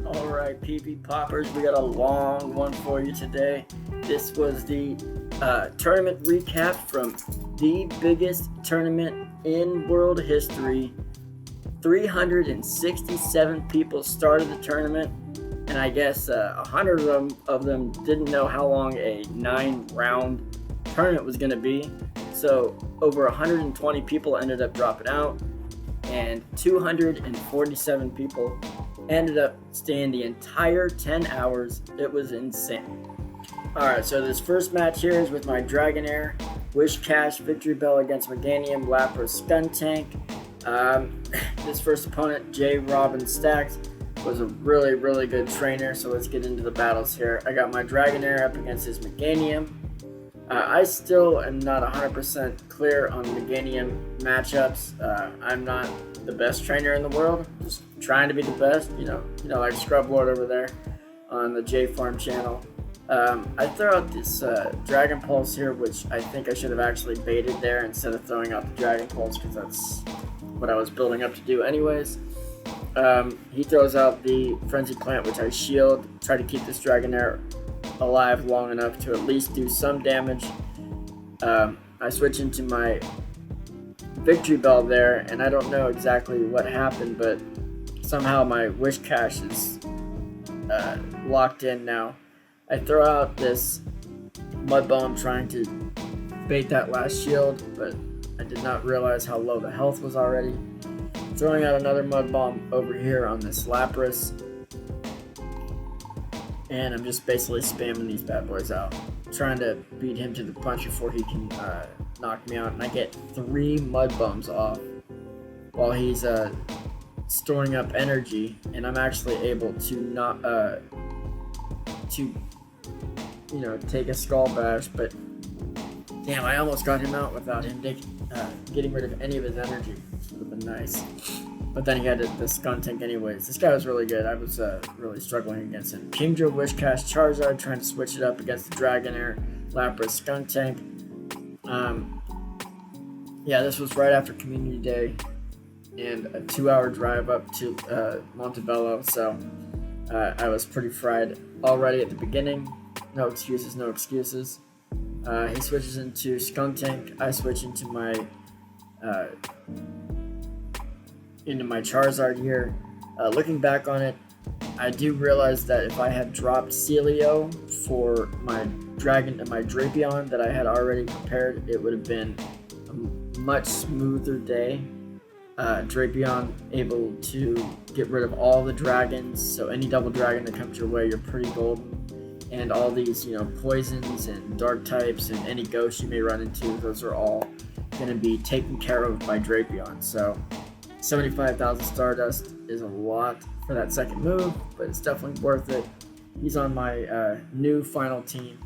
Alright, PvP Poppers, we got a long one for you today. This was the tournament recap from the biggest tournament in world history. 367 people started the tournament, and I guess 100 of them didn't know how long a 9-round tournament was going to be. So over 120 people ended up dropping out, and 247 people ended up staying the entire 10 hours. It was insane. Alright, so this first match here is with my Dragonair, Wish Cash, Victory Bell against Meganium, Lapras, Skuntank. This first opponent, J. Robin Stacks, was a really good trainer, so let's get into the battles here. I got my Dragonair up against his Meganium. I still am not 100% clear on Meganium matchups. I'm not the best trainer in the world, just trying to be the best, you know, like Scrub Lord over there on the J Farm channel. I throw out this Dragon Pulse here, which I think I should have actually baited there instead of throwing out the Dragon Pulse, because that's what I was building up to do anyways. He throws out the Frenzy Plant, which I shield, try to keep this Dragonair alive long enough to at least do some damage. I switch into my Victory Bell there, and I don't know exactly what happened, but somehow my Wish Cash is locked in now. I throw out this Mud Bomb trying to bait that last shield, but I did not realize how low the health was already. Throwing out another Mud Bomb over here on this Lapras, and I'm just basically spamming these bad boys out, trying to beat him to the punch before he can knock me out, and I get 3 Mud Bombs off while he's storing up energy, and I'm actually able to not take a Skull Bash, but damn, I almost got him out without him getting rid of any of his energy, which would have been nice. But then he had the Skuntank anyways. This guy was really good. I was really struggling against him. Kingdra, Wish Cash, Charizard, trying to switch it up against the Dragonair, Lapras, Skuntank. Yeah, this was right after Community Day and a 2-hour drive up to Montebello, so I was pretty fried already at the beginning. No excuses, no excuses. He switches into Skuntank. I switch into my Charizard here. Looking back on it, I do realize that if I had dropped Celio for my Drapion that I had already prepared, it would have been a much smoother day. Drapion able to get rid of all the dragons, so any double dragon that comes your way, you're pretty golden. And all these, poisons and dark types and any ghosts you may run into, those are all going to be taken care of by Drapion. So 75,000 Stardust is a lot for that second move, but it's definitely worth it. He's on my new final team,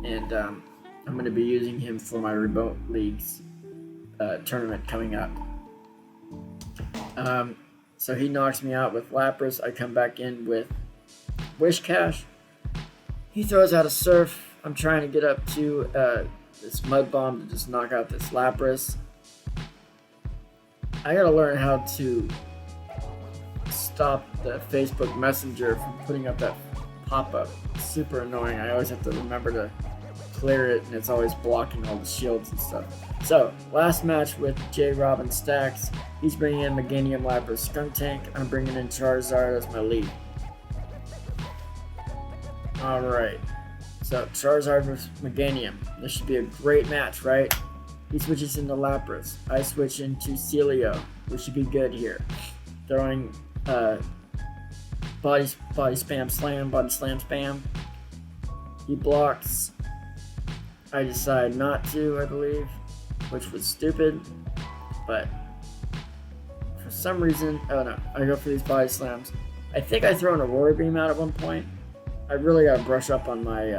and I'm going to be using him for my Remote Leagues tournament coming up. So he knocks me out with Lapras. I come back in with Wish Cash. He throws out a Surf. I'm trying to get up to this Mud Bomb to just knock out this Lapras. I gotta learn how to stop the Facebook Messenger from putting up that pop-up. It's super annoying. I always have to remember to clear it, and it's always blocking all the shields and stuff. So, last match with J. Robin Stacks. He's bringing in Meganium, Lapras, Skuntank. I'm bringing in Charizard as my lead. Alright, so Charizard vs Meganium. This should be a great match, right? He switches into Lapras. I switch into Celio. We should be good here. Throwing body spam slam, body slam spam. He blocks. I decide not to, I believe, which was stupid, but for some reason, oh no, I go for these body slams. I think I throw an Aurora Beam out at one point. I really gotta brush up on my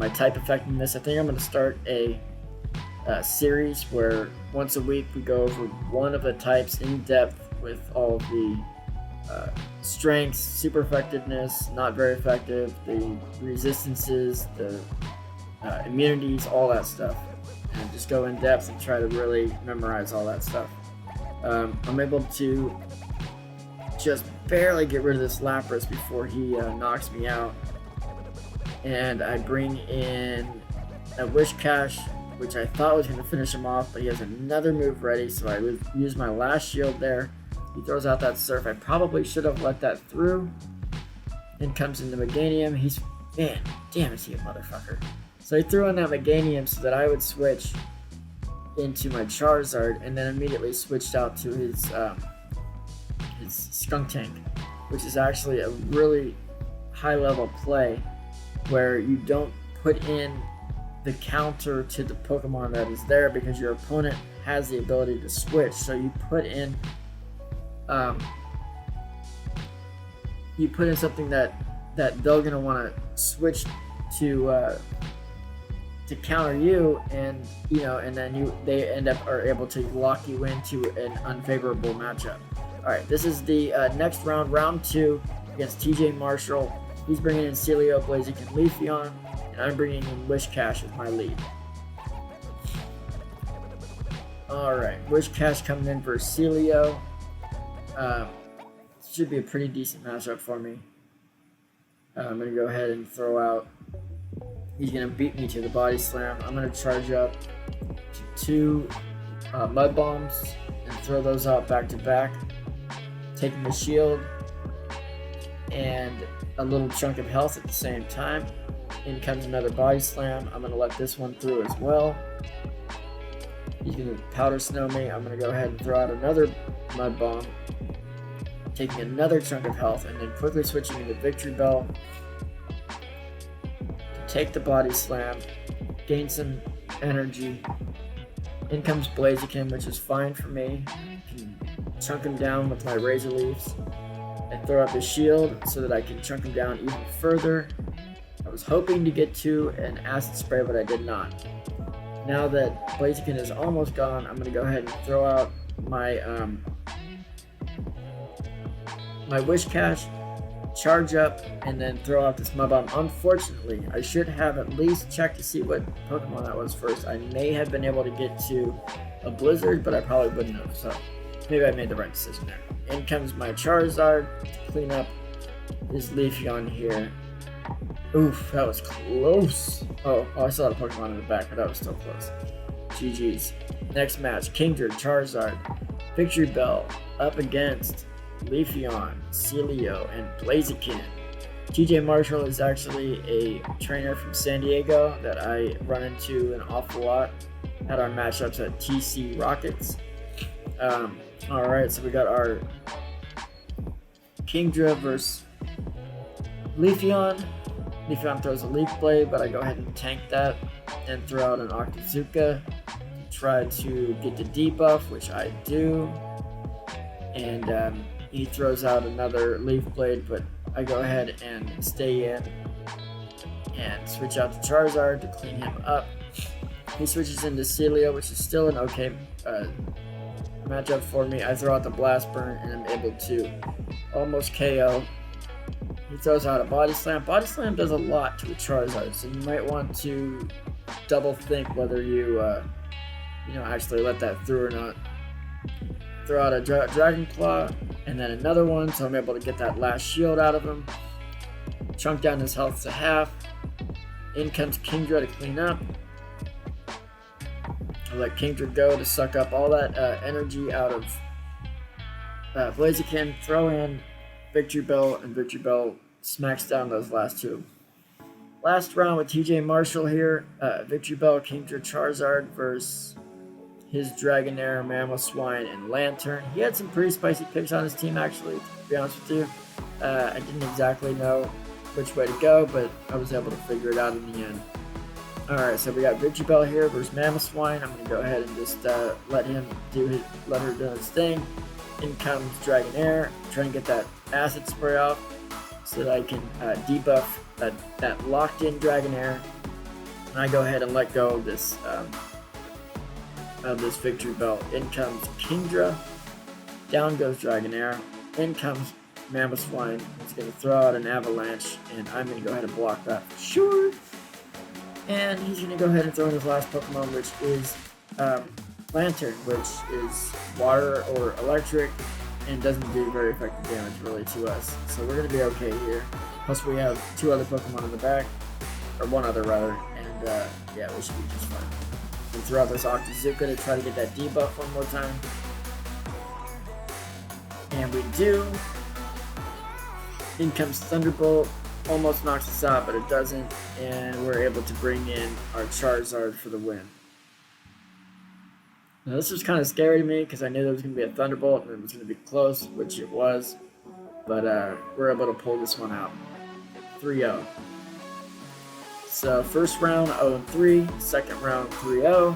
type effectiveness. I think I'm gonna start a series where once a week we go over one of the types in depth with all of the strengths, super effectiveness, not very effective, the resistances, the immunities, all that stuff, and just go in depth and try to really memorize all that stuff. I'm able to just barely get rid of this Lapras before he knocks me out. And I bring in a Wish Cash, which I thought was going to finish him off, but he has another move ready, so I would use my last shield there. He throws out that Surf. I probably should have let that through. In comes into Meganium. He's, man, damn, is he a motherfucker. So he threw in that Meganium so that I would switch into my Charizard, and then immediately switched out to his Skunk Tank, which is actually a really high level play where you don't put in the counter to the Pokemon that is there because your opponent has the ability to switch. So you put in something that they're gonna want to switch to counter you, and then they are able to lock you into an unfavorable matchup. All right, this is the next round, round 2 against TJ Marshall. He's bringing in Celio, Blaziken, Leafeon, and I'm bringing in Wish Cash as my lead. All right, Wish Cash coming in for Celio. Should be a pretty decent matchup for me. I'm gonna go ahead and throw out. He's gonna beat me to the Body Slam. I'm gonna charge up to 2 Mud Bombs and throw those out back to back, taking the shield and a little chunk of health at the same time. In comes another Body Slam. I'm gonna let this one through as well. He's gonna Powder Snow me. I'm gonna go ahead and throw out another Mud Bomb, taking another chunk of health, and then quickly switching into Victory Bell. Take the Body Slam, gain some energy. In comes Blaziken, which is fine for me. Can chunk him down with my Razor Leafs and throw out the shield so that I can chunk him down even further. I was hoping to get to an Acid Spray, but I did not. Now that Blaziken is almost gone, I'm going to go ahead and throw out my my Wish Cash, charge up, and then throw out this Mud Bomb. Unfortunately, I should have at least checked to see what Pokemon that was first. I may have been able to get to a Blizzard, but I probably wouldn't have, so maybe I made the right decision there. In comes my Charizard to clean up his Leafeon here. Oof, that was close. Oh, I saw the Pokemon in the back, but that was still close. GG's. Next match, Kingdra, Charizard, Victory Bell up against Leafeon, Celio, and Blaziken. TJ Marshall is actually a trainer from San Diego that I run into an awful lot at our matchups at TC Rockets. Alright, so we got our Kingdra versus Leafeon. Leafeon throws a Leaf Blade, but I go ahead and tank that and throw out an Octazooka to try to get the debuff, which I do. And he throws out another Leaf Blade, but I go ahead and stay in and switch out to Charizard to clean him up. He switches into Celio, which is still an okay matchup for me. I throw out the Blast Burn and I'm able to almost KO. He throws out a Body Slam. Body Slam does a lot to a Charizard, so you might want to double think whether you actually let that through or not. Throw out a Dragon Claw and then another one, so I'm able to get that last shield out of him. Chunk down his health to half. In comes Kingdra to clean up. I'll let Kingdra go to suck up all that energy out of Blaziken. Throw in Victory Bell, and Victory Bell smacks down those last two. Last round with TJ Marshall here. Victory Bell, Kingdra, Charizard versus his Dragonair, Mamoswine, and Lantern. He had some pretty spicy picks on his team, actually, to be honest with you. I didn't exactly know which way to go, but I was able to figure it out in the end. Alright, so we got Victory Bell here versus Mamoswine. I'm going to go ahead and just let her do his thing. In comes Dragonair, trying to get that Acid Spray off so that I can debuff that locked-in Dragonair. And I go ahead and let go of this Victory Bell. In comes Kingdra, down goes Dragonair, in comes Mamoswine. He's going to throw out an Avalanche, and I'm going to go ahead and block that for sure. And he's going to go ahead and throw in his last Pokemon, which is Lantern, which is water or electric. and doesn't do very effective damage really to us. So we're going to be okay here. Plus we have 2 other Pokemon in the back, or 1 other rather, and yeah, we should be just fine. And throw out this Octazooka to try to get that debuff one more time. And we do. In comes Thunderbolt, almost knocks us out, but it doesn't, and we're able to bring in our Charizard for the win. Now this was kind of scary to me because I knew there was going to be a Thunderbolt and it was going to be close, which it was, but we're able to pull this one out. 3-0. So first round 0-3, second round 3-0.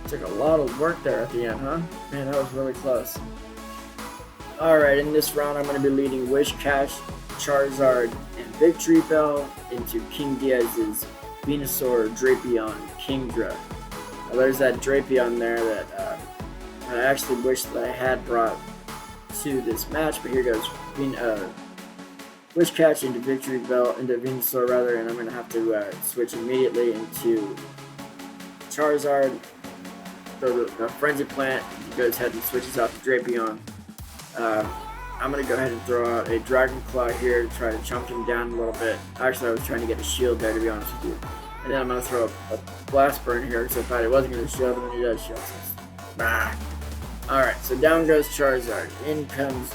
Took a lot of work there at the end, huh? Man, that was really close. Alright, in this round I'm going to be leading Whiscash, Charizard, and Victory Bell into King Diaz's Venusaur, Drapion, Kingdra. Now there's that Drapion there that I actually wish that I had brought to this match, but here goes Whiscash into Victory Bell, into Venusaur rather, and I'm going to have to switch immediately into Charizard. So the Frenzy Plant goes ahead and switches out to Drapion. I'm going to go ahead and throw out a Dragon Claw here to try to chunk him down a little bit. Actually, I was trying to get a shield there, to be honest with you. And then I'm going to throw a Blast Burn here because I thought it wasn't going to shield him, and he does shield us. Bah. Alright, so down goes Charizard. In comes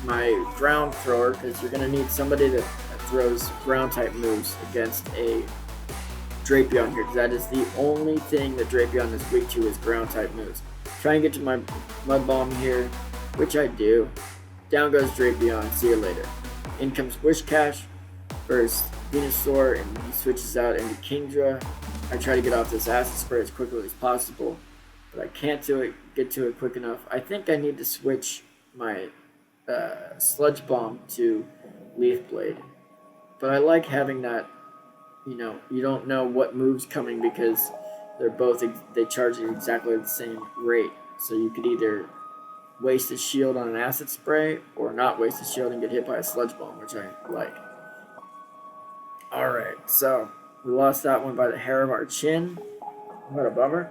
my Ground Thrower, because you're going to need somebody that throws Ground-type moves against a Drapion here, because that is the only thing that Drapion is weak to is Ground-type moves. Try and get to my Mud Bomb here, which I do. Down goes Drapion, see you later. In comes Whiscash versus Venusaur, and he switches out into Kingdra. I try to get off this Acid Spray as quickly as possible, but I can't get to it quick enough. I think I need to switch my Sludge Bomb to Leaf Blade. But I like having that, you don't know what move's coming because they charge at exactly the same rate. So you could either waste a shield on an Acid Spray or not waste a shield and get hit by a Sludge Bomb, which I like. Alright, so we lost that one by the hair of our chin. What a bummer.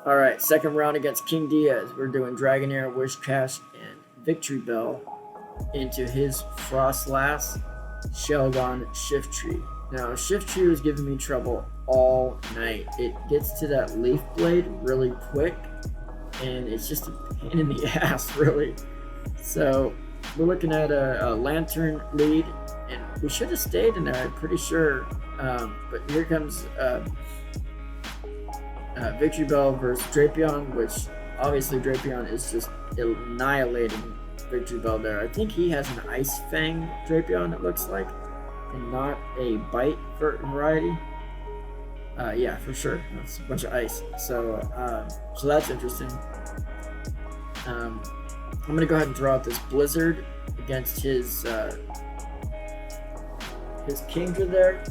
Alright, second round against King Diaz. We're doing Dragonair, Whiscash, and Victory Bell into his Frostlass, Shelgon, Shiftry. Now, Shiftry was giving me trouble all night. It gets to that Leaf Blade really quick, and it's just a pain in the ass, really. So, we're looking at a Lantern lead, and we should have stayed in there, I'm pretty sure. But here comes Victory Bell versus Drapion, which obviously Drapion is just annihilating Victory Bell there. I think he has an Ice Fang Drapion, it looks like, and not a Bite variety. Yeah, for sure. That's a bunch of ice. So that's interesting. I'm gonna go ahead and throw out this Blizzard against his Kingdra there,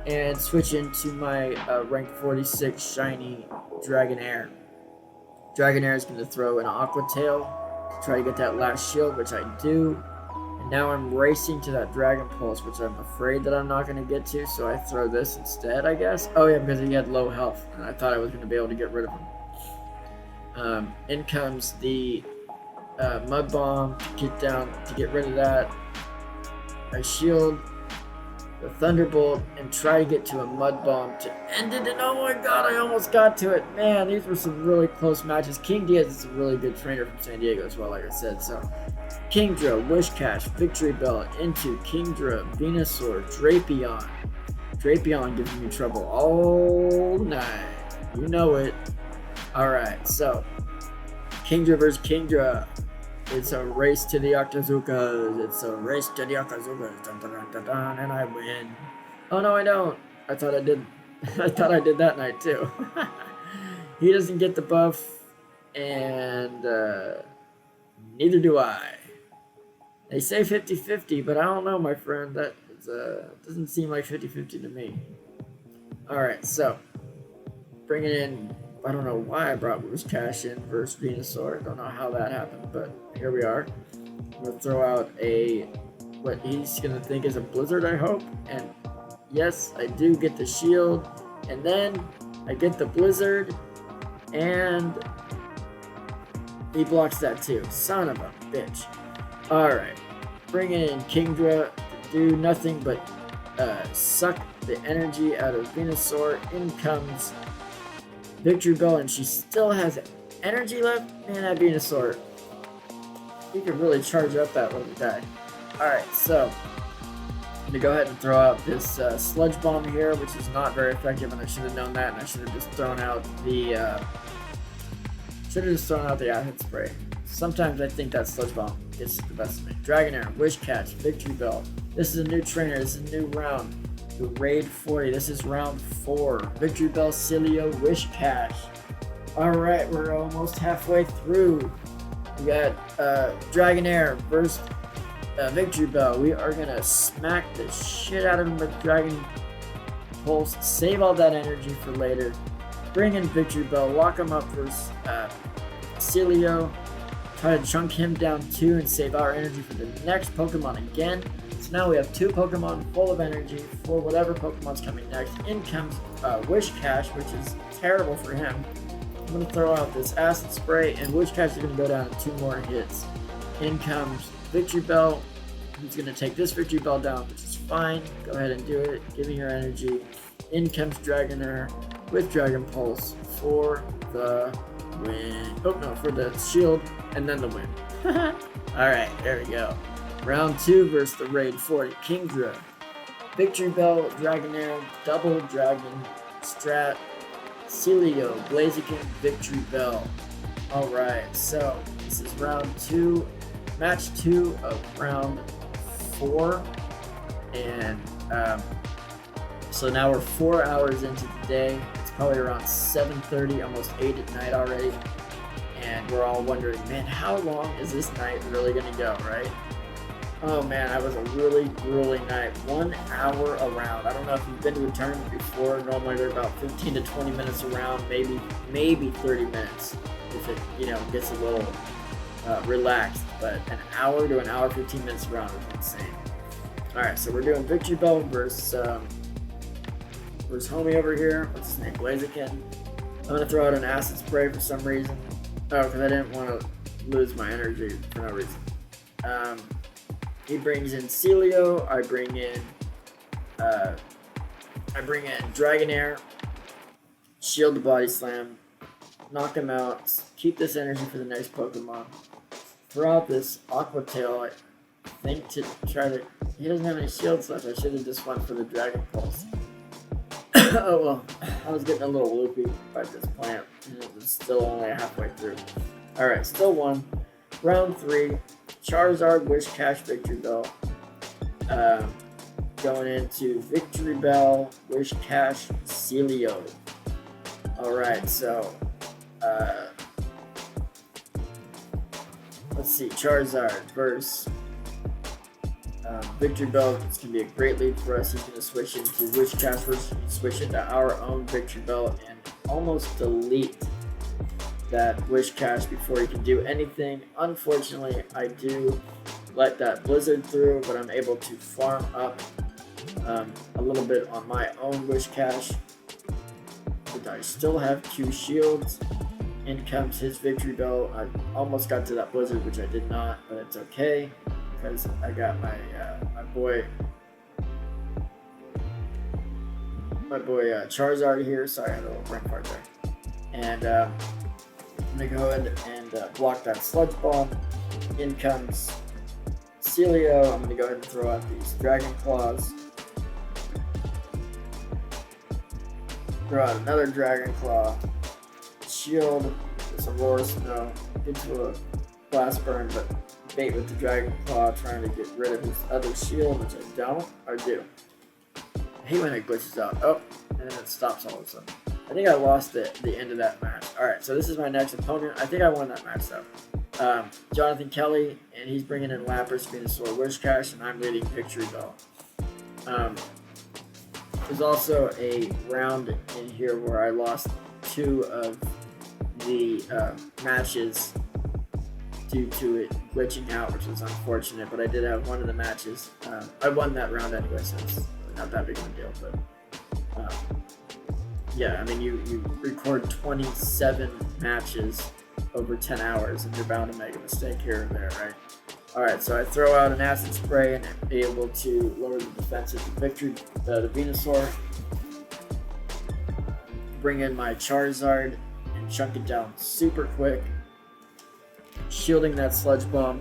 and switch into my rank 46 shiny Dragonair. Dragonair is going to throw an Aqua Tail to try to get that last shield, which I do. And now I'm racing to that Dragon Pulse, which I'm afraid that I'm not going to get to, so I throw this instead, I guess. Oh yeah, because he had low health, and I thought I was going to be able to get rid of him. In comes the Mud Bomb to get rid of that. I shield the Thunderbolt and try to get to a Mud Bomb to end it, and oh my god, I almost got to it. Man, these were some really close matches. King Diaz is a really good trainer from San Diego as well, like I said. So Kingdra, Whiscash, Victory Bell into Kingdra, Venusaur, Drapion. Drapion giving me trouble all night. You know it. Alright, so Kingdra versus Kingdra. It's a race to the Octazookas. It's a race to the Octazookas. Dun, dun, dun, dun, dun, and I win. Oh no, I don't. I thought I did. I thought I did that night too. He doesn't get the buff, and neither do I. They say 50-50, but I don't know, my friend. That doesn't seem like 50-50 to me. Alright, so bringing in. I don't know why I brought Whiscash in versus Venusaur. Don't know how that happened, but here we are. I'm going to throw out what he's going to think is a Blizzard, I hope. And yes, I do get the shield. And then I get the Blizzard. And He blocks that too. Son of a bitch. Alright. Bringing in Kingdra to do nothing but suck the energy out of Venusaur. In comes Victory Bell, and she still has energy left. Man, that Venusaur, he can really charge up that little guy. Alright, so I'm gonna go ahead and throw out this Sludge Bomb here, which is not very effective, and I should have known that, and I should have just thrown out the Acid Spray. Sometimes I think that Sludge Bomb gets the best of me. Dragonair, Wish Catch, Victory Bell. This is a new trainer. This is a new round. The Raid 40. This is round 4. Victory Bell, Cilio, Wish Catch. Alright, we're almost halfway through. We got Dragonair versus Victory Bell. We are gonna smack the shit out of him with Dragon Pulse. Save all that energy for later. Bring in Victory Bell. Lock him up versus Cilio. Try to chunk him down too and save our energy for the next Pokemon again. So now we have 2 Pokemon full of energy for whatever Pokemon's coming next. In comes Wish Catch, which is terrible for him. I'm going to throw out this Acid Spray, and Wish Catch is going to go down to 2 more hits. In comes Victory Bell. He's going to take this Victory Bell down, which is fine. Go ahead and do it. Give me your energy. In comes Dragonair with Dragon Pulse for the win. Oh no, for the shield and then the win. Alright, there we go. Round 2 versus the Raid 40. Kingdra, Victory Bell, Dragonair, Double Dragon, Strat, Cilio, Blaziken, Victory Bell. Alright, so this is round 2, match 2 of round 4. And so now we're 4 hours into the day. It's probably around 7:30, almost 8 at night already. And we're all wondering, man, how long is this night really gonna go, right? Oh man, that was a really grueling night. 1 hour around. I don't know if you've been to a tournament before. Normally they're about 15 to 20 minutes around, maybe 30 minutes if it, gets a little relaxed. But an hour to an hour 15 minutes around is insane. Alright, so we're doing Victory Bell versus homie over here. What's his name? Blaziken. I'm gonna throw out an Acid Spray for some reason. Oh, because I didn't want to lose my energy for no reason. He brings in Cilio. I bring in Dragonair. Shield the Body Slam. Knock him out. Keep this energy for the next Pokemon. Throw out this Aqua Tail. I think to try to. He doesn't have any shields left. I should have just went for the Dragon Pulse. Oh well, I was getting a little loopy by this plant, and it was still only halfway through. Alright, still won. Round 3, Charizard, Wish Catch, Victory Bell. Going into Victory Bell, Wish Catch, Cilio. Alright, so, let's see, Charizard versus Victory Bell. It's going to be a great lead for us. He's going to switch into Wish Catch, switch into our own Victory Bell, and almost delete that Wish Catch before he can do anything. Unfortunately, I do let that Blizzard through, but I'm able to farm up a little bit on my own Wish Catch. But I still have 2 shields. In comes his Victory Bell. I almost got to that Blizzard, which I did not, but it's okay. Because I got my boy Charizard here. Sorry, I had a little brain fart there. And I'm gonna go ahead and block that Sludge Bomb. In comes Cilio. I'm gonna go ahead and throw out these Dragon Claws. Throw out another Dragon Claw. Shield. This Aurora Snow into a Blast Burn, but bait with the Dragon Claw, trying to get rid of his other shield, which I don't, or do. I hate when it glitches out. Oh, and then it stops all of a sudden. I think I lost the end of that match. Alright, so this is my next opponent. I think I won that match though. Jonathan Kelly, and he's bringing in Lapras, Venusaur, Wish Catch, and I'm leading Victory Bell. There's also a round in here where I lost 2 of the matches due to it glitching out, which was unfortunate, but I did have one of the matches. I won that round anyway, so it's not that big of a deal, but yeah, I mean, you record 27 matches over 10 hours, and you're bound to make a mistake here or there, right? Alright, so I throw out an acid spray and I'm able to lower the defense of the Venusaur. Bring in my Charizard and chunk it down super quick, shielding that Sludge Bomb.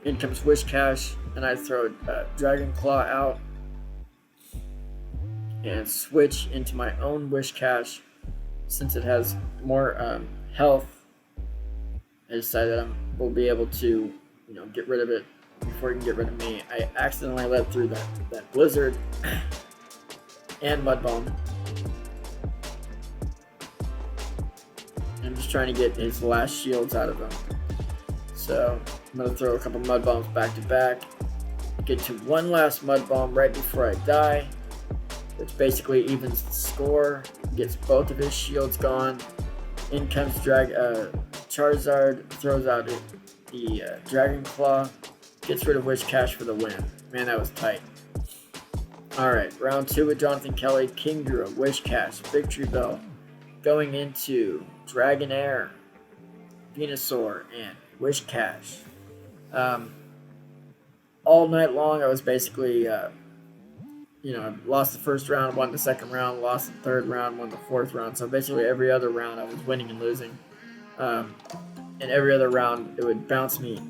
In comes Whiscash, and I throw Dragon Claw out and switch into my own Whiscash. Since it has more health, I decided I will be able to, get rid of it before it can get rid of me. I accidentally let through that Blizzard and Mud Bomb. I'm just trying to get his last shields out of him. So I'm going to throw a couple Mud Bombs back to back. Get to one last Mud Bomb right before I die, which basically evens the score. Gets both of his shields gone. In comes Charizard, throws out the Dragon Claw, gets rid of Whiscash for the win. Man, that was tight. Alright, round 2 with Jonathan Kelly, Kingdra, Whiscash, Victory Bell, going into Dragonair, Venusaur, and Whiscash. All night long, I was basically, lost the first round, won the second round, lost the third round, won the fourth round. So basically every other round I was winning and losing. And every other round it would bounce me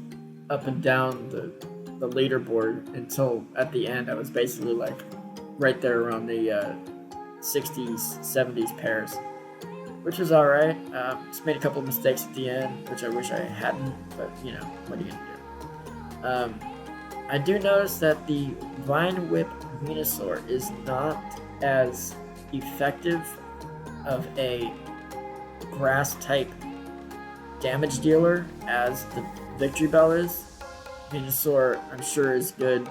up and down the leaderboard until at the end I was basically like right there around the 60s, 70s pairs, which was alright. Just made a couple of mistakes at the end, which I wish I hadn't, but what are you gonna do? I do notice that the Vine Whip Venusaur is not as effective of a grass type damage dealer as the Victory Bell is. Venusaur, I'm sure, is good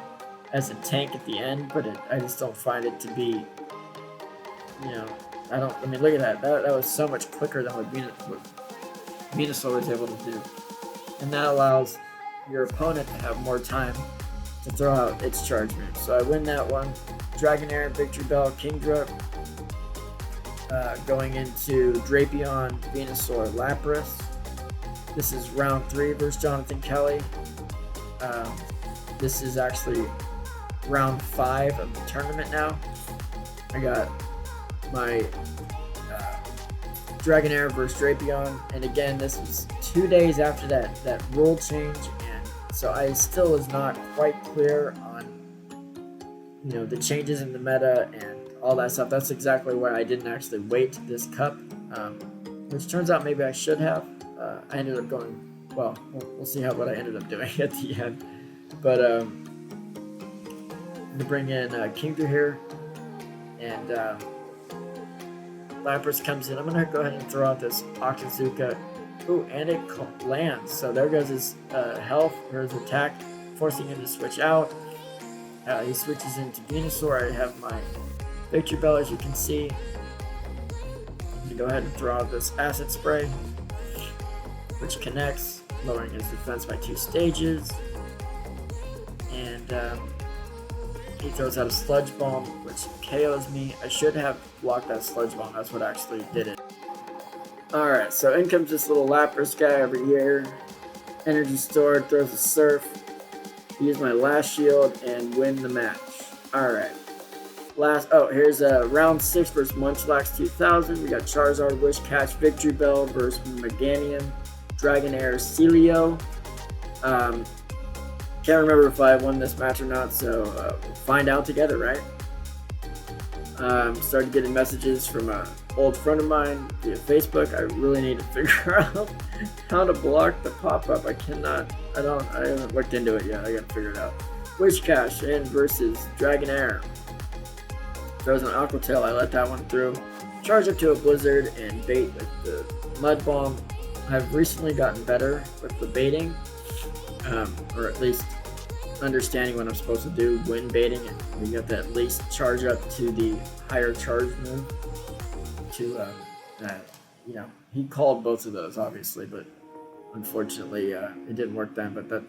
as a tank at the end, but I just don't find it to be, look at that. That was so much quicker than what Venusaur was able to do. And that allows your opponent to have more time to throw out its charge move. So I win that one. Dragonair, Victory Bell, Kingdra, going into Drapion, Venusaur, Lapras. This is round 3 versus Jonathan Kelly. This is actually round 5 of the tournament now. I got my Dragonair versus Drapion, and again, this was 2 days after that rule change, and so I still was not quite clear on the changes in the meta and all that stuff. That's exactly why I didn't actually wait this cup, which turns out maybe I should have. I ended up going, well, we'll see what I ended up doing at the end. But I'm going to bring in Kingdra here, and Lapras comes in. I'm going to go ahead and throw out this Okazuka. Ooh, and it lands. So there goes his health, or his attack, forcing him to switch out. He switches into Venusaur. I have my Victory Bell, as you can see. I'm going to go ahead and throw out this Acid Spray, which connects, lowering his defense by 2 stages. And he throws out a Sludge Bomb, which KOs me. I should have blocked that Sludge Bomb. That's what actually did it. Alright, so in comes this little Lapras guy over here. Energy stored, throws a Surf. Use my last shield and win the match. Alright. Here's round 6 versus Munchlax 2000. We got Charizard, Whiscash, Victory Bell versus Meganium, Dragonair, Celio. Can't remember if I won this match or not, so we'll find out together, right? Started getting messages from an old friend of mine via Facebook. I really need to figure out how to block the pop-up. I haven't looked into it yet. I gotta figure it out. Whiscash in versus Dragonair. Throws an Aqua Tail. I let that one through. Charge up to a Blizzard and bait with the Mud Bomb. I've recently gotten better with the baiting, or at least understanding what I'm supposed to do when baiting, and we got that least charge up to the higher charge move. He called both of those obviously, but unfortunately it didn't work then. But that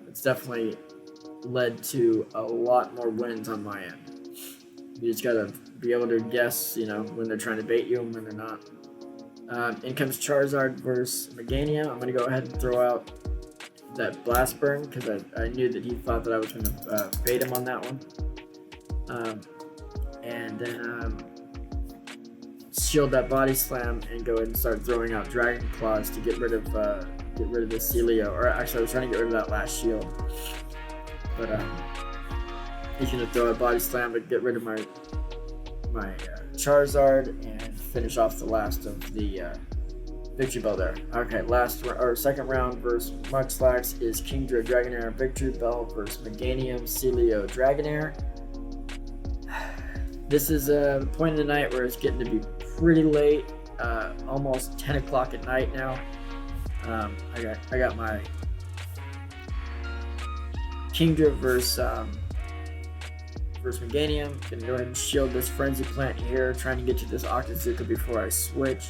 it's definitely led to a lot more wins on my end. You just gotta be able to guess, when they're trying to bait you and when they're not. In comes Charizard versus Meganium. I'm going to go ahead and throw out that Blast Burn because I knew that he thought that I was going to bait him on that one. And then shield that Body Slam and go ahead and start throwing out Dragon Claws to get rid of the Celio. Or actually, I was trying to get rid of that last shield, but he's going to throw a Body Slam to get rid of my Charizard and finish off the last of the Victory Bell there. Okay, second round versus Munchlax is Kingdra Dragonair, Victory Bell versus Meganium, Celio Dragonair. This is a point of the night where it's getting to be pretty late, almost 10 o'clock at night now. I got my Kingdra versus Meganium. Gonna go ahead and shield this Frenzy Plant here, trying to get to this Octazooka before I switch.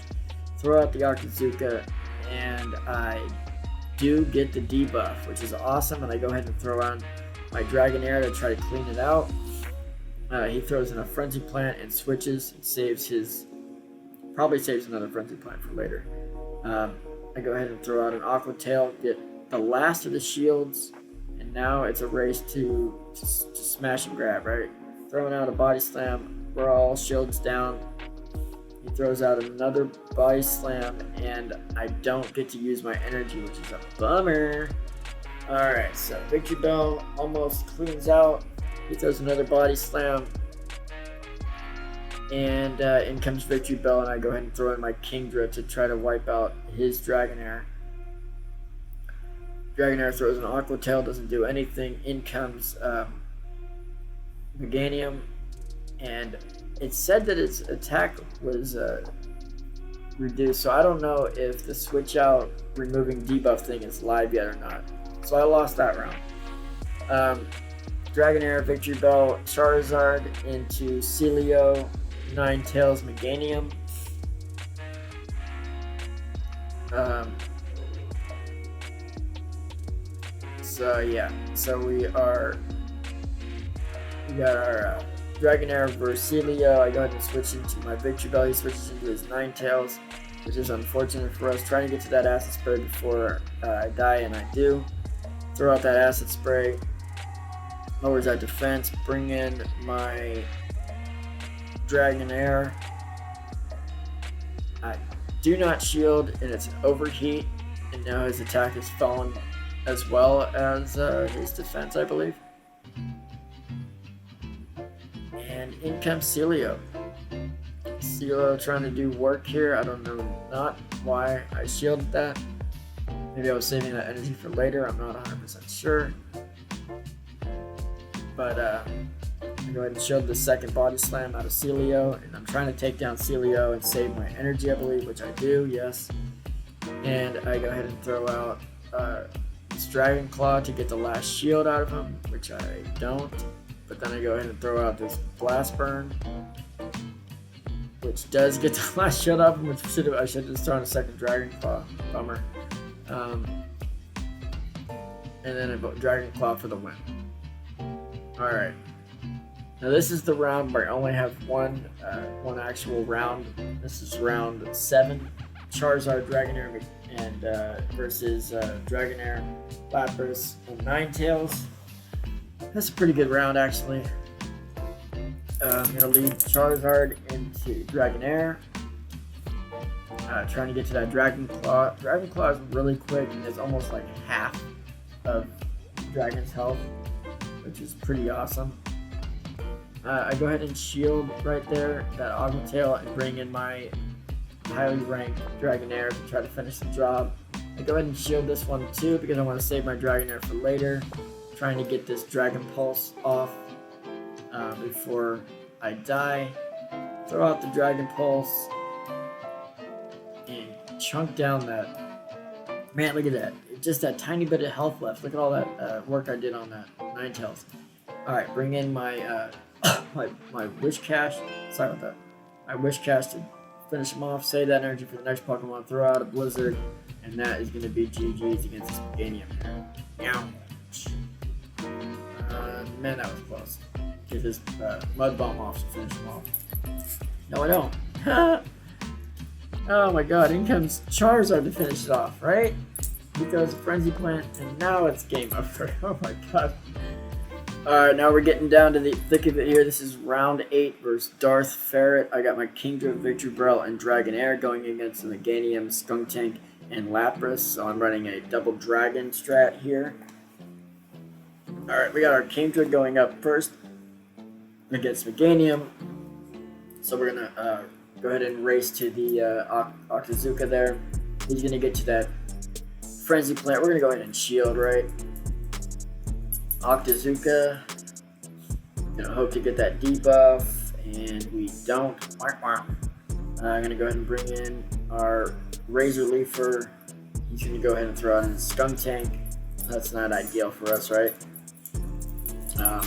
Throw out the Octazooka, and I do get the debuff, which is awesome, and I go ahead and throw on my Dragonair to try to clean it out. He throws in a Frenzy Plant and switches and probably saves another Frenzy Plant for later. I go ahead and throw out an Aqua Tail, get the last of the shields, and now it's a race to smash and grab, right? Throwing out a Body Slam, we're all shields down. He throws out another Body Slam, and I don't get to use my energy, which is a bummer. Alright, so Victory Bell almost cleans out. He throws another Body Slam, and in comes Victory Bell, and I go ahead and throw in my Kingdra to try to wipe out his Dragonair. Dragonair throws an Aqua Tail, doesn't do anything. In comes Meganium, and it said that its attack was reduced, so I don't know if the switch out removing debuff thing is live yet or not. So I lost that round. Dragonair, Victory Bell, Charizard into Celio, Ninetales, Meganium. So we got our Dragonair versus Celio. I go ahead and switch into my Victory Bell. He switches into his Ninetales, which is unfortunate for us. Trying to get to that Acid Spray before I die, and I do. Throw out that Acid Spray. Lowers that defense. Bring in my Dragonair. I do not shield, and it's Overheat, and now his attack has fallen as well as his defense, I believe. And in comes Celio. Celio trying to do work here. I don't know not why I shielded that. Maybe I was saving that energy for later. I'm not 100% sure. But I go ahead and shield the second Body Slam out of Celio, and I'm trying to take down Celio and save my energy, I believe, which I do, yes. And I go ahead and throw out this Dragon Claw to get the last shield out of him, which I don't. But then I go ahead and throw out this Blast Burn, which does get the last shield out of him, which I should have just thrown a second Dragon Claw. Bummer. And then I vote Dragon Claw for the win. Alright. Now this is the round where I only have one actual round. This is round 7. Charizard, Dragonair, and versus Dragonair, Lapras, and Ninetales. That's a pretty good round, actually. I'm going to lead Charizard into Dragonair. Trying to get to that Dragon Claw. Dragon Claw is really quick, and it's almost like half of Dragon's health, which is pretty awesome. I go ahead and shield right there, that Aqua Tail, and bring in my highly ranked Dragonair to try to finish the job. I go ahead and shield this one too because I want to save my Dragonair for later. Trying to get this Dragon Pulse off before I die. Throw out the Dragon Pulse and chunk down that. Man, look at that. Just that tiny bit of health left. Look at all that work I did on that Ninetales. Alright, bring in my my Wish Cache. Sorry about that. My Wish Cache to finish him off. Save that energy for the next Pokemon. Throw out a Blizzard. And that is going to be GG's against this Meganium here. Man, that was close. Get this Mud Bomb off to finish him off. No, I don't. Oh my god, in comes Charizard to finish it off, right? He throws a Frenzy Plant, and now it's game over. Oh my god. Alright, now we're getting down to the thick of it here. This is round 8 versus Darth Ferret. I got my Kingdra, Victreebel, and Dragonair going against the Meganium, Skuntank, and Lapras. So I'm running a double Dragon strat here. Alright, we got our Kingdra going up first against Meganium. So we're going to go ahead and race to the Octazooka there. He's going to get to that Frenzy Plant. We're going to go ahead and shield, right? Octazooka, gonna hope to get that debuff, and we don't. I'm gonna go ahead and bring in our Razor Leafer. He's gonna go ahead and throw out his Skuntank. That's not ideal for us, right?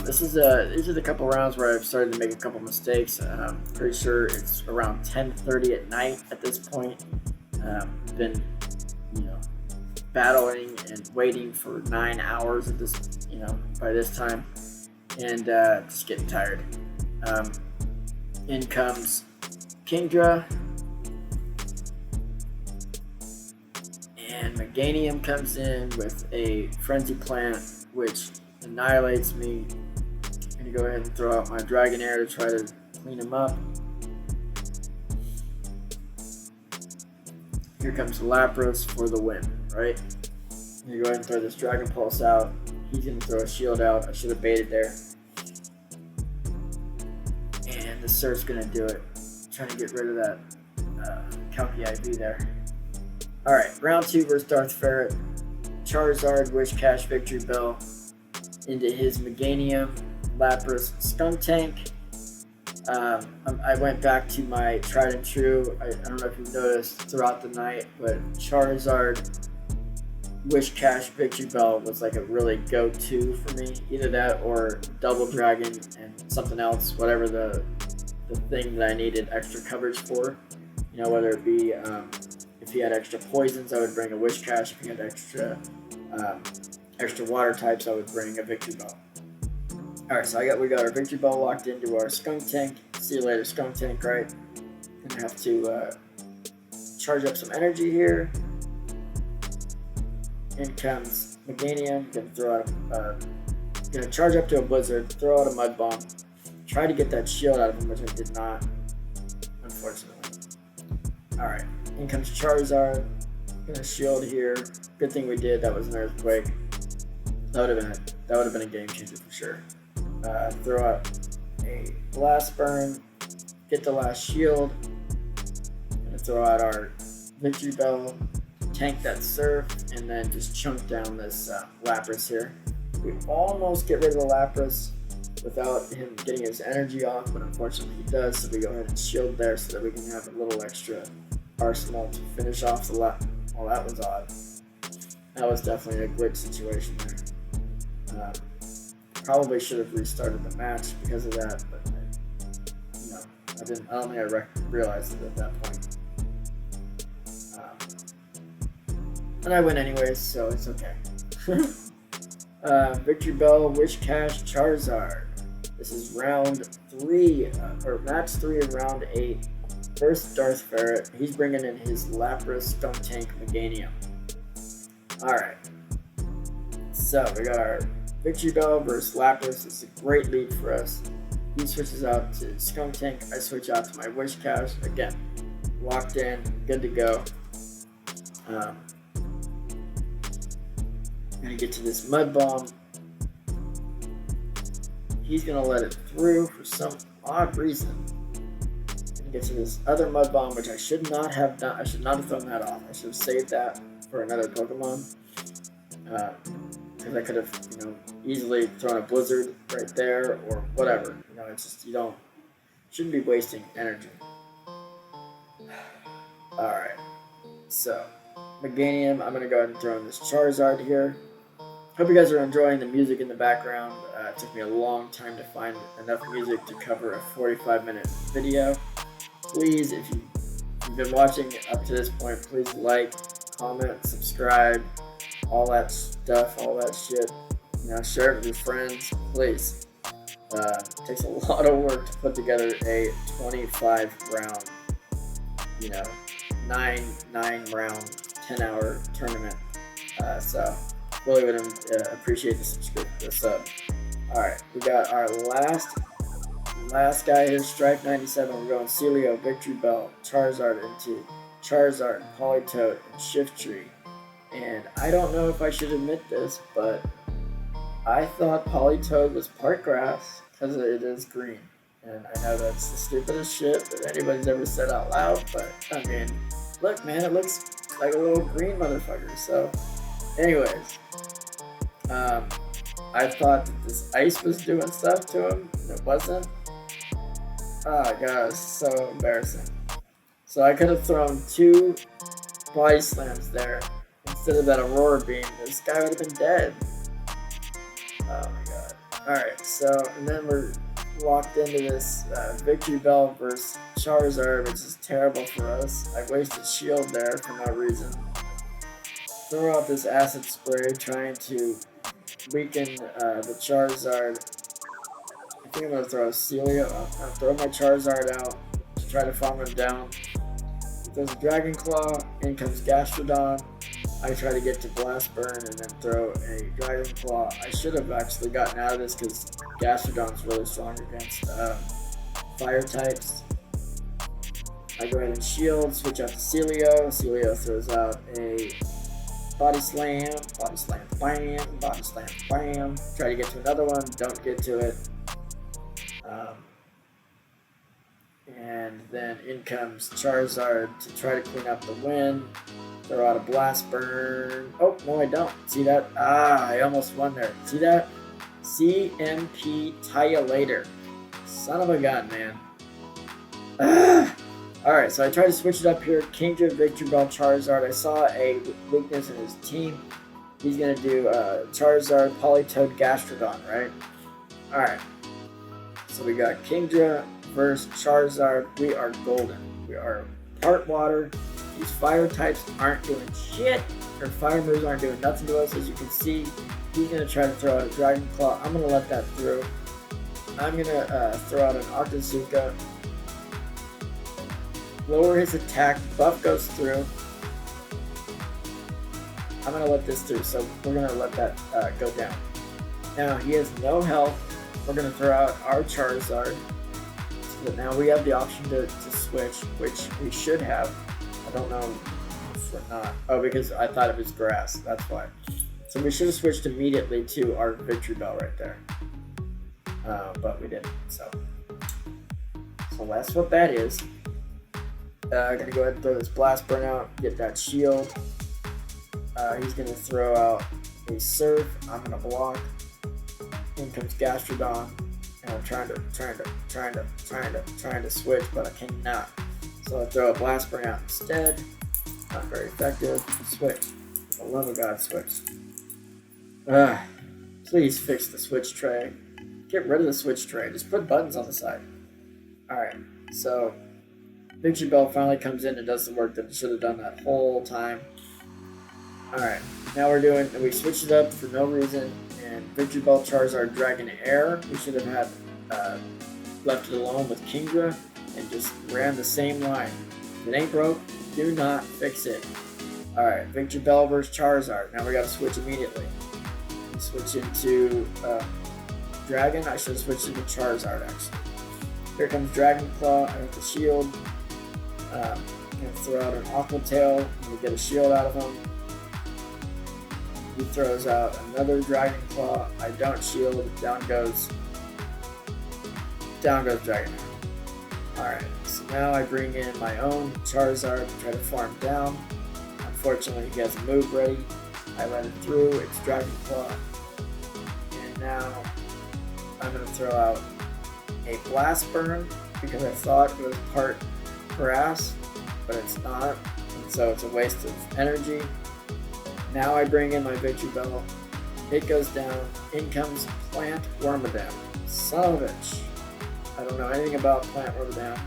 These are the couple rounds where I've started to make a couple mistakes. I'm pretty sure it's around 10:30 at night at this point. Been, battling and waiting for 9 hours at this, by this time, and just getting tired. In comes Kingdra, and Meganium comes in with a Frenzy Plant, which annihilates me. I'm gonna go ahead and throw out my Dragonair to try to clean him up. Here comes Lapras for the win, right? I'm gonna go ahead and throw this Dragon Pulse out. He's gonna throw a shield out. I should have baited there. And the Surf's gonna do it. Trying to get rid of that Calci IV there. Alright, round 2 versus Darth Ferret. Charizard, Wishcash, Victreebel into his Meganium, Lapras, Skuntank. I went back to my tried and true. I don't know if you've noticed throughout the night, but Charizard, Wishcash, Victreebel was like a really go-to for me. Either that or Double Dragon and something else, whatever the thing that I needed extra coverage for. Whether it be if he had extra poisons, I would bring a Wishcash. If he had extra water types, I would bring a Victreebel. Alright, so we got our Victreebel locked into our Skuntank. See you later, Skuntank, right? Gonna have to charge up some energy here. In comes Meganium, gonna charge up to a Blizzard, throw out a Mud Bomb, try to get that shield out of him, which I did not, unfortunately. Alright, in comes Charizard, gonna shield here. Good thing we did, that was an Earthquake. That would have been a game changer for sure. Throw out a Blast Burn, get the last shield. Gonna throw out our Victreebel, tank that Surf, and then just chunk down this Lapras here. We almost get rid of the Lapras without him getting his energy off, but unfortunately he does, so we go ahead and shield there so that we can have a little extra arsenal to finish off the Well, that was odd. That was definitely a glitch situation there. Probably should have restarted the match because of that, but I don't think I realized it at that point. And I win anyways, so it's okay. Victreebel, Wishcash, Charizard. This is round 3, or match 3 of round 8. First, Darth Ferret. He's bringing in his Lapras, Skuntank, Meganium. Alright. So, we got our Victreebel versus Lapras. It's a great lead for us. He switches out to Skuntank. I switch out to my Wishcash. Again, locked in, good to go. Gonna get to this Mud Bomb. He's gonna let it through for some odd reason. Gonna get to this other Mud Bomb, which I should not have done. I should not have thrown that off. I should have saved that for another Pokemon. Because I could have, easily thrown a Blizzard right there or whatever. It's just shouldn't be wasting energy. Alright, so Meganium, I'm gonna go ahead and throw in this Charizard here. Hope you guys are enjoying the music in the background. It took me a long time to find enough music to cover a 45-minute video. Please, if you've been watching up to this point, please like, comment, subscribe, all that stuff, all that shit. Share it with your friends, please. It takes a lot of work to put together a 25 round, nine round 10-hour tournament. So really would appreciate the sub. All right, we got our last guy here, Stripe 97. We're going Celio, Victory Bell, Charizard into Charizard, Politoed, and Shiftry. And I don't know if I should admit this, but I thought Politoed was part grass because it is green. And I know that's the stupidest shit that anybody's ever said out loud, but I mean, look, man, it looks like a little green motherfucker. So, anyways, I thought that this ice was doing stuff to him, and it wasn't. Oh god, it's so embarrassing. So I could have thrown 2 body slams there instead of that Aurora beam. This guy would have been dead. Oh my god. Alright, so, and then we're locked into this Victory Bell versus Charizard, which is terrible for us. I wasted shield there for no reason. Throw out this acid spray trying to weaken the Charizard. I think I'm going to throw a Celio. I'll throw my Charizard out to try to farm him down. There's a Dragon Claw, in comes Gastrodon. I try to get to Blast Burn and then throw a Dragon Claw. I should have actually gotten out of this because Gastrodon's really strong against fire types. I go ahead and shield, switch out to Celio. Celio throws out a Body Slam, bam, Body Slam, bam. Try to get to another one, don't get to it. And then in comes Charizard to try to clean up the win. Throw out a Blast Burn. Oh, no I don't. See that? I almost won there. See that? CMP Taya later. Son of a gun, man. Alright, so I tried to switch it up here. Kingdra, Victory Bell, Charizard. I saw a weakness in his team. He's going to do Charizard, Politoed, Gastrodon, right? Alright. So we got Kingdra versus Charizard. We are golden. We are part water. These fire types aren't doing shit. Or fire moves aren't doing nothing to us. As you can see, he's going to try to throw out a Dragon Claw. I'm going to let that through. I'm going to throw out an Octazooka. Lower his attack. Buff goes through. I'm going to let this through. So we're going to let that go down. Now, he has no health. We're going to throw out our Charizard. So now we have the option to switch, which we should have. I don't know if we're not. Oh, because I thought it was grass. That's why. So we should have switched immediately to our Victory Bell right there. But we didn't. So that's what that is. I'm going to go ahead and throw this Blast Burn out. Get that shield. He's going to throw out a Surf. I'm going to block. In comes Gastrodon. And I'm trying to switch, but I cannot. So I throw a Blast Burn out instead. Not very effective. Switch. For the love of God, switch. Please fix the switch tray. Get rid of the switch tray. Just put buttons on the side. Alright, so Victory Bell finally comes in and does the work that it should have done that whole time. Alright, now we switched it up for no reason. And Victory Bell, Charizard, Dragon Air. We should have had left it alone with Kingdra and just ran the same line. If it ain't broke, do not fix it. Alright, Victory Bell versus Charizard. Now we gotta switch immediately. Switch into Dragon. I should have switched into Charizard actually. Here comes Dragon Claw. I have the shield. I'm gonna throw out an Aqua Tail. I'm gonna get a shield out of him. He throws out another Dragon Claw. I don't shield. Down goes Dragon. Alright, so now I bring in my own Charizard to try to farm down. Unfortunately, he has a move ready. I let it through. It's Dragon Claw. And now I'm going to throw out a Blast Burn because I thought it was part grass, but it's not. And so it's a waste of energy. Now I bring in my Victory Bell. It goes down. In comes Plant Wormadam. Son of a bitch. I don't know anything about Plant Wormadam.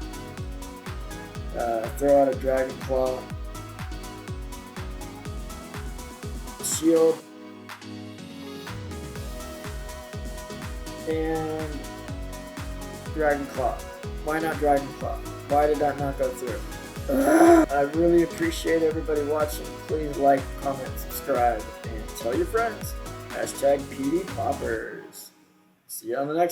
Throw out a Dragon Claw. Shield. And Dragon Claw. Why not Dragon Claw? Why did that not go through? I really appreciate everybody watching. Please like, comment, subscribe, and tell your friends. #PvPoppers. See you on the next